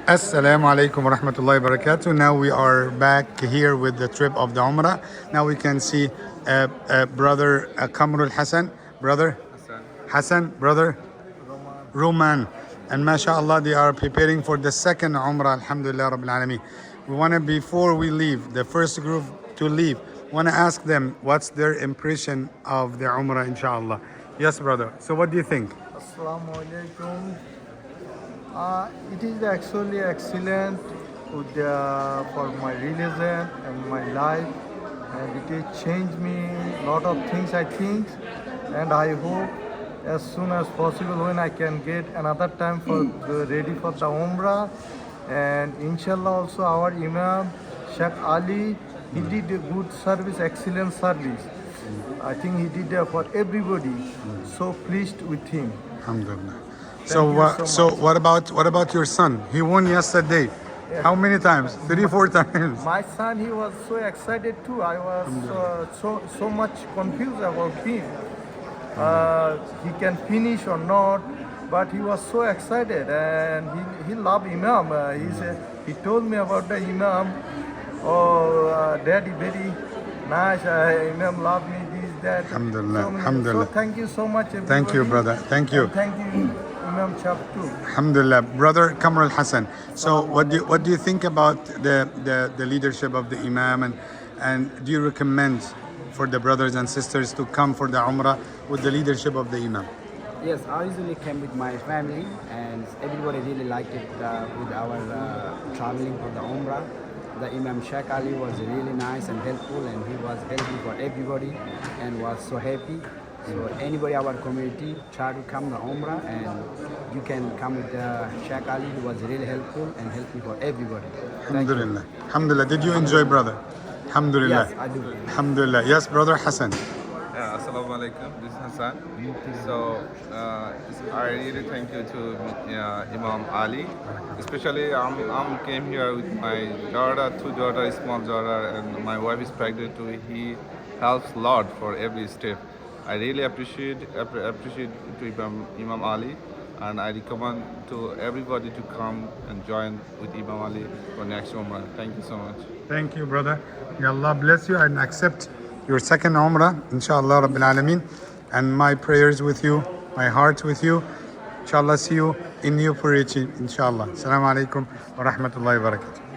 Assalamu alaikum wa rahmatullahi wa barakatuh. Now we are back here with the trip of the Umrah. Now we can see brother Kamrul Hassan, brother Hassan, brother Roman. And mashallah, they are preparing for the second Umrah, alhamdulillah Rabbil Alameen. We want to, before we leave, the first group to leave, want to ask them what's their impression of the Umrah, inshallah. Yes, brother. So what do you think? Assalamu alaikum. It is actually excellent for my religion and my life, and it has changed me a lot of things, I think, and I hope as soon as possible when I can get another time for ready for the Umrah. And inshallah also our Imam Sheikh Ali, he did a good service, excellent service. I think he did for everybody. So pleased with him. Alhamdulillah. Thank you so much. What about your son? He won yesterday. Yes. How many times? 3-4 times. My son, he was so excited too. I was so much confused about him. He can finish or not, but he was so excited and he loved Imam. He told me about the Imam. Oh, Daddy, very nice. Imam loved me. This, that. Alhamdulillah. So, Alhamdulillah. so thank you so much, everybody. Thank you, brother. Thank you. And thank you, Imam Chap too. Alhamdulillah, brother Kamrul Hassan. So, what do you think about the leadership of the Imam, and do you recommend for the brothers and sisters to come for the Umrah with the leadership of the Imam? Yes, I usually came with my family, and everybody really liked it with our traveling for the Umrah. The Imam Sheikh Ali was really nice and helpful, and he was helping for everybody and was so happy. So anybody our community try to come to Umrah, and you can come with Sheikh Ali. He was really helpful and helping for everybody. Alhamdulillah. Alhamdulillah. Did you enjoy, brother? Alhamdulillah. Yes, I do. Alhamdulillah. Yes, brother Hassan. Assalamu alaikum, this is Hassan. So I really thank you to Imam Ali. Especially I came here with my daughter, two daughters, small daughter, and my wife is pregnant too. He helps a lot for every step. I really appreciate to Imam Ali, and I recommend to everybody to come and join with Imam Ali for next Umrah. Thank you so much. Thank you, brother. May Allah bless you and accept your second Umrah, inshallah Rabbil Alameen. And my prayers with you, my heart with you. Inshallah, see you in New Richey, inshallah. Assalamu alaikum wa rahmatullahi wa barakatuh.